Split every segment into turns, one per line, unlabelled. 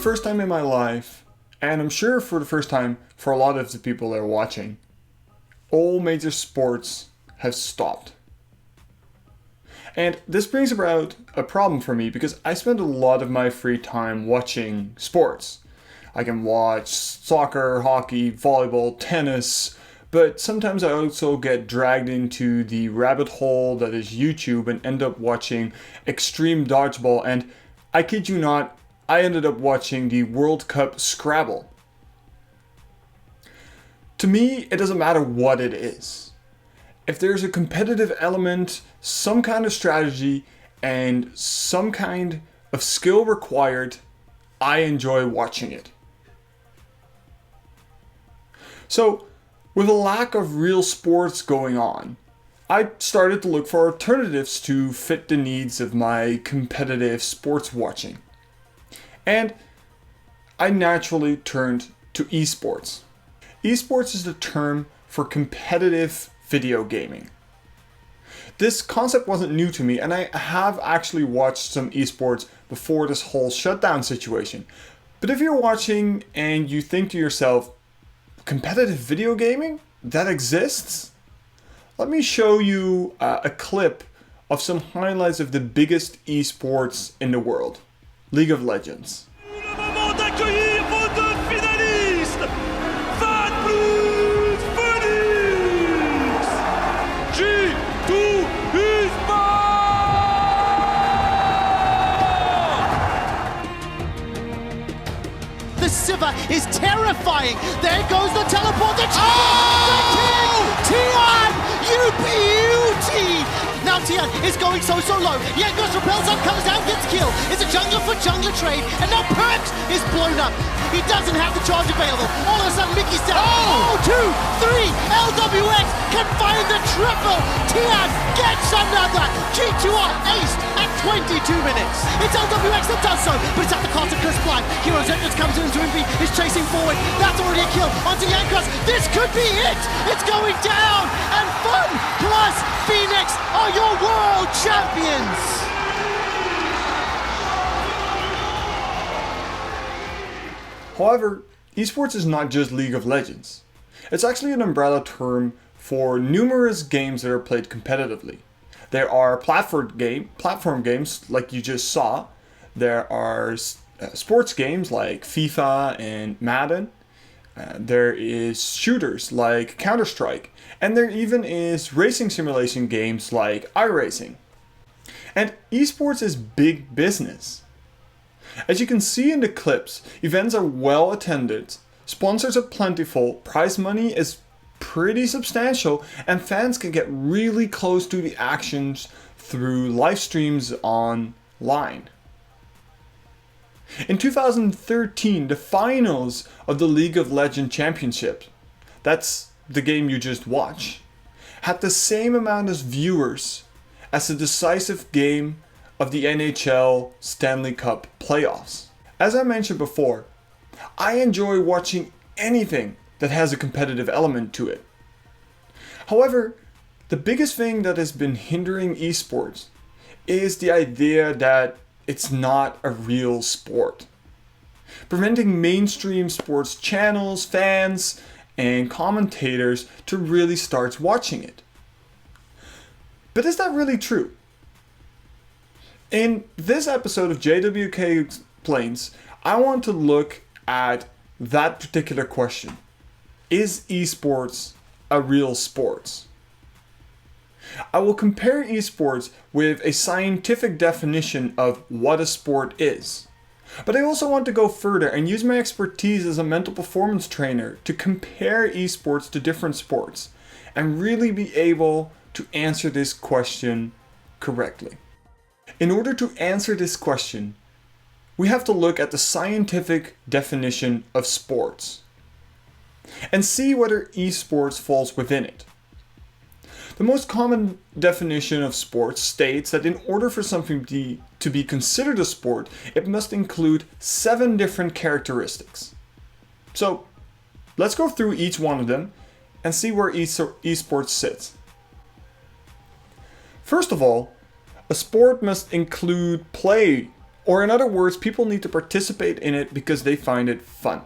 first time in my life, and I'm sure for the first time for a lot of the people that are watching, all major sports have stopped. And this brings about a problem for me because I spend a lot of my free time watching sports. I can watch soccer, hockey, volleyball, tennis, but sometimes I also get dragged into the rabbit hole that is YouTube and end up watching extreme dodgeball, and I kid you not, I ended up watching the World Cup Scrabble. To me, it doesn't matter what it is. If there's a competitive element, some kind of strategy, and some kind of skill required, I enjoy watching it. So, with a lack of real sports going on, I started to look for alternatives to fit the needs of my competitive sports watching. And I naturally turned to esports. Esports is the term for competitive video gaming. This concept wasn't new to me, and I have actually watched some esports before this whole shutdown situation. But if you're watching and you think to yourself, competitive video gaming? That exists? Let me show you a clip of some highlights of the biggest esports in the world, League of Legends.
The Siva is terrifying. There goes the teleport. The king! Tian, you beauty! Now Tian is going so low. Yengos repels up, comes down, gets killed. It's a jungler for jungler trade, and now Perks is blown up. He doesn't have the charge available. All of a sudden, Mickey's down. Oh, 2, 3, LWX can find the triple. Tian gets another. G2R ace at 22 minutes. It's LWX that does so, but it's at the cost of Chris Blind. Heroes Entrance comes into him, is chasing forward. That's already a kill onto Yankos. This could be it. It's going down, and Fun plus Phoenix are your world champions.
However, esports is not just League of Legends. It's actually an umbrella term for numerous games that are played competitively. There are platform games like you just saw. There are sports games like FIFA and Madden. There is shooters like Counter-Strike. And there even is racing simulation games like iRacing. And esports is big business. As you can see in the clips, events are well attended, sponsors are plentiful, prize money is pretty substantial, and fans can get really close to the actions through live streams online. In 2013, the finals of the League of Legends Championship, that's the game you just watched, had the same amount of viewers as the decisive game of the NHL Stanley Cup playoffs. As I mentioned before, I enjoy watching anything that has a competitive element to it. However, the biggest thing that has been hindering esports is the idea that it's not a real sport, preventing mainstream sports channels, fans, and commentators to really start watching it. But is that really true? In this episode of JWK Explains, I want to look at that particular question. Is esports a real sport? I will compare esports with a scientific definition of what a sport is. But I also want to go further and use my expertise as a mental performance trainer to compare esports to different sports and really be able to answer this question correctly. In order to answer this question, we have to look at the scientific definition of sports and see whether esports falls within it. The most common definition of sports states that in order for something to be considered a sport, it must include 7 different characteristics. So let's go through each one of them and see where esports sits. First of all, a sport must include play Or in other words, people need to participate in it because they find it fun.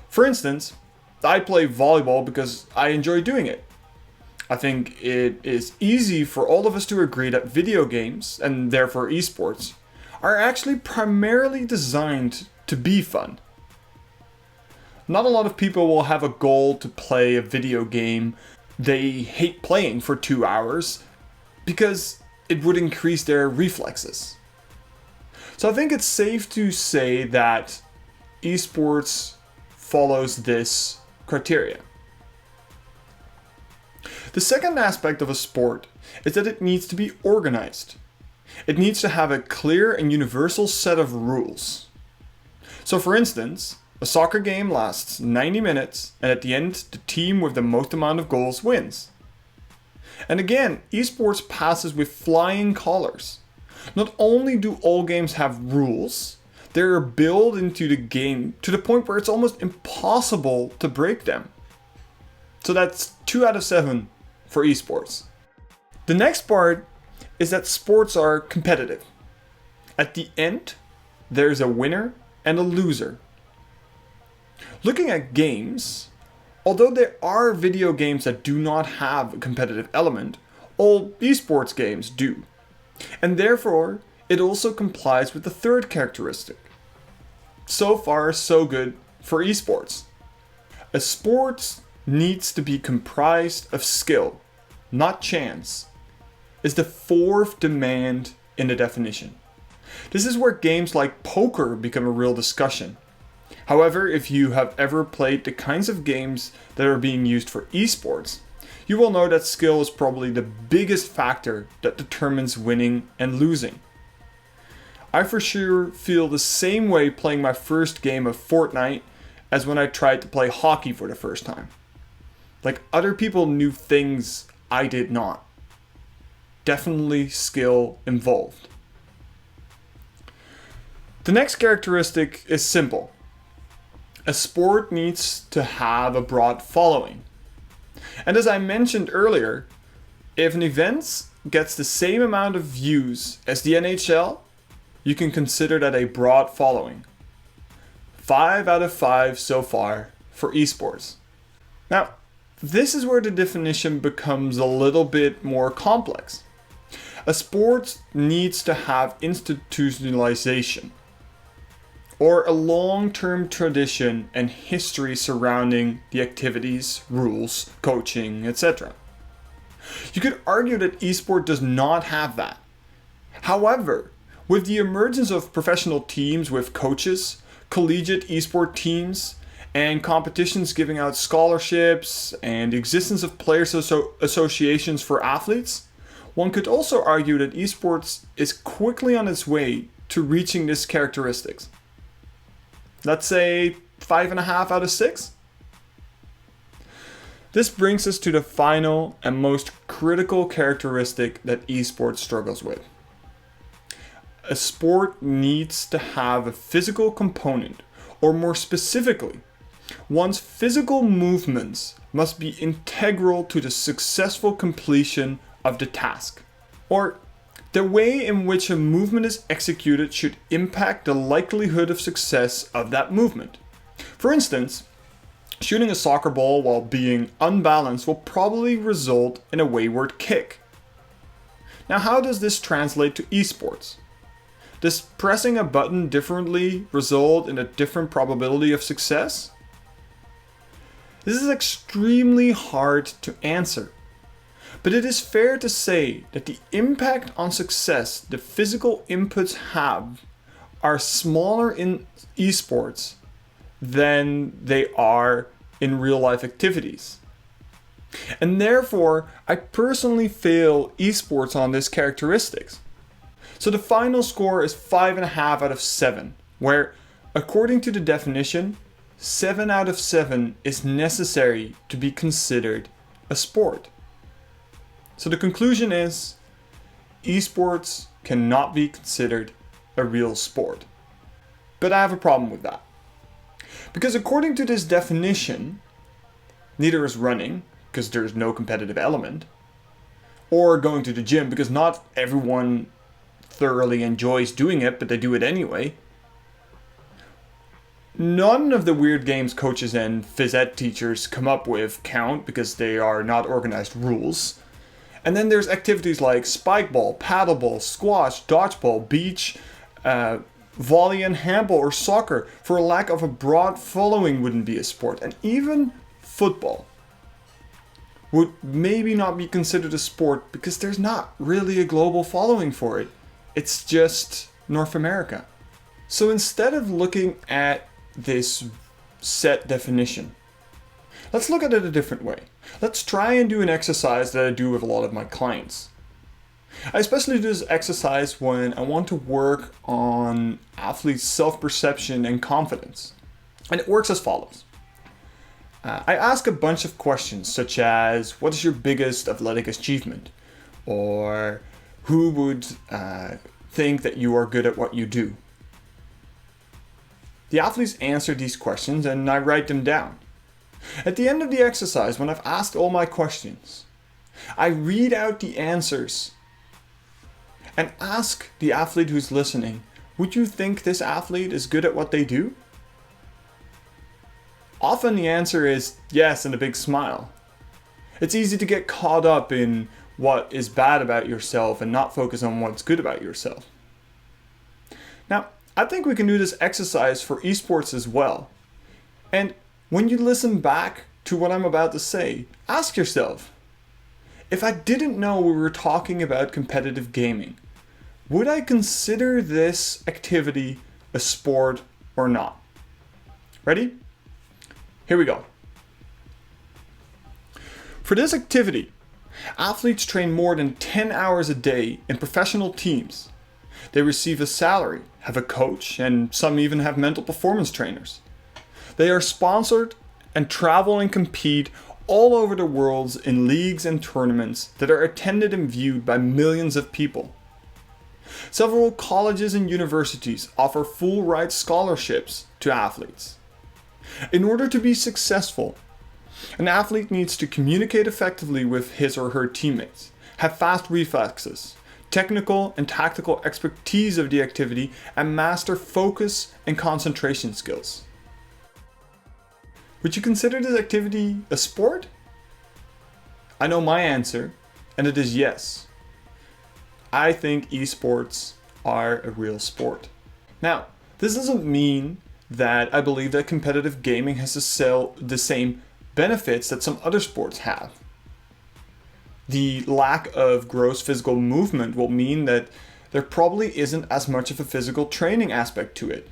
For instance, I play volleyball because I enjoy doing it. I think it is easy for all of us to agree that video games, and therefore esports, are actually primarily designed to be fun. Not a lot of people will have a goal to play a video game they hate playing for 2 hours because it would increase their reflexes. So I think it's safe to say that esports follows this criteria. The second aspect of a sport is that it needs to be organized. It needs to have a clear and universal set of rules. So for instance, a soccer game lasts 90 minutes, and at the end, the team with the most amount of goals wins. And again, esports passes with flying colors. Not only do all games have rules, they're built into the game to the point where it's almost impossible to break them. So that's 2 out of 7 for esports. The next part is that sports are competitive. At the end, there's a winner and a loser. Looking at games, although there are video games that do not have a competitive element, all esports games do. And therefore, it also complies with the third characteristic. So far, so good for esports. A sport needs to be comprised of skill, not chance, is the fourth demand in the definition. This is where games like poker become a real discussion. However, if you have ever played the kinds of games that are being used for esports, you will know that skill is probably the biggest factor that determines winning and losing. I for sure feel the same way playing my first game of Fortnite as when I tried to play hockey for the first time. Like, other people knew things I did not. Definitely skill involved. The next characteristic is simple. A sport needs to have a broad following. And as I mentioned earlier, if an event gets the same amount of views as the NHL, you can consider that a broad following. 5 out of 5 so far for esports. Now, this is where the definition becomes a little bit more complex. A sport needs to have institutionalization, or a long-term tradition and history surrounding the activities, rules, coaching, etc. You could argue that esport does not have that. However, with the emergence of professional teams with coaches, collegiate esport teams, and competitions giving out scholarships, and the existence of players' associations for athletes, one could also argue that esports is quickly on its way to reaching this characteristics. Let's say 5.5 out of 6. This brings us to the final and most critical characteristic that esports struggles with. A sport needs to have a physical component, or more specifically, one's physical movements must be integral to the successful completion of the task. Or, the way in which a movement is executed should impact the likelihood of success of that movement. For instance, shooting a soccer ball while being unbalanced will probably result in a wayward kick. Now, how does this translate to esports? Does pressing a button differently result in a different probability of success? This is extremely hard to answer. But it is fair to say that the impact on success the physical inputs have are smaller in esports than they are in real life activities. And therefore, I personally fail esports on this characteristics. So the final score is 5.5 out of 7, where, according to the definition, 7 out of 7 is necessary to be considered a sport. So the conclusion is, esports cannot be considered a real sport. But I have a problem with that. Because according to this definition, neither is running, because there's no competitive element, or going to the gym, because not everyone thoroughly enjoys doing it, but they do it anyway. None of the weird games coaches and phys ed teachers come up with count because they are not organized rules. And then there's activities like spikeball, paddleball, squash, dodgeball, beach, volley and handball, or soccer, for a lack of a broad following, wouldn't be a sport. And even football would maybe not be considered a sport because there's not really a global following for it. It's just North America. So instead of looking at this set definition, let's look at it a different way. Let's try and do an exercise that I do with a lot of my clients. I especially do this exercise when I want to work on athletes' self-perception and confidence. And it works as follows. I ask a bunch of questions such as, what is your biggest athletic achievement? Or who would think that you are good at what you do? The athletes answer these questions and I write them down. At the end of the exercise, when I've asked all my questions, I read out the answers and ask the athlete who's listening, would you think this athlete is good at what they do? Often the answer is yes, and a big smile. It's easy to get caught up in what is bad about yourself and not focus on what's good about yourself. Now, I think we can do this exercise for esports as well. And when you listen back to what I'm about to say, ask yourself, if I didn't know we were talking about competitive gaming, would I consider this activity a sport or not? Ready? Here we go. For this activity, athletes train more than 10 hours a day in professional teams. They receive a salary, have a coach, and some even have mental performance trainers. They are sponsored and travel and compete all over the world in leagues and tournaments that are attended and viewed by millions of people. Several colleges and universities offer full ride scholarships to athletes. In order to be successful, an athlete needs to communicate effectively with his or her teammates, have fast reflexes, technical and tactical expertise of the activity, and master focus and concentration skills. Would you consider this activity a sport? I know my answer, and it is yes. I think esports are a real sport. Now, this doesn't mean that I believe that competitive gaming has the same benefits that some other sports have. The lack of gross physical movement will mean that there probably isn't as much of a physical training aspect to it.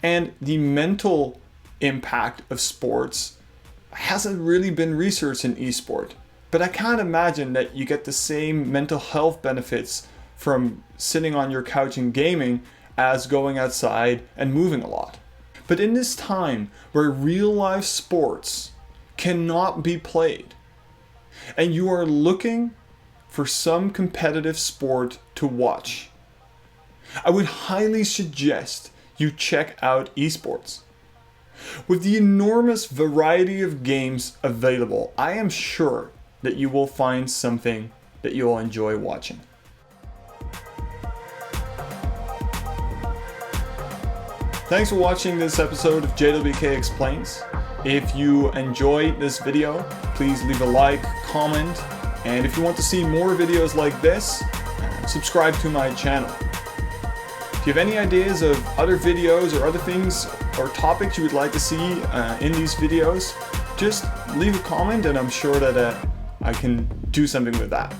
And the mental impact of sports hasn't really been researched in esport. But I can't imagine that you get the same mental health benefits from sitting on your couch and gaming as going outside and moving a lot. But in this time where real life sports cannot be played, and you are looking for some competitive sport to watch, I would highly suggest you check out esports. With the enormous variety of games available, I am sure that you will find something that you'll enjoy watching. Thanks for watching this episode of JWK Explains. If you enjoyed this video, please leave a like, comment, and if you want to see more videos like this, subscribe to my channel. If you have any ideas of other videos or other things or topics you would like to see in these videos, just leave a comment and I'm sure that I can do something with that.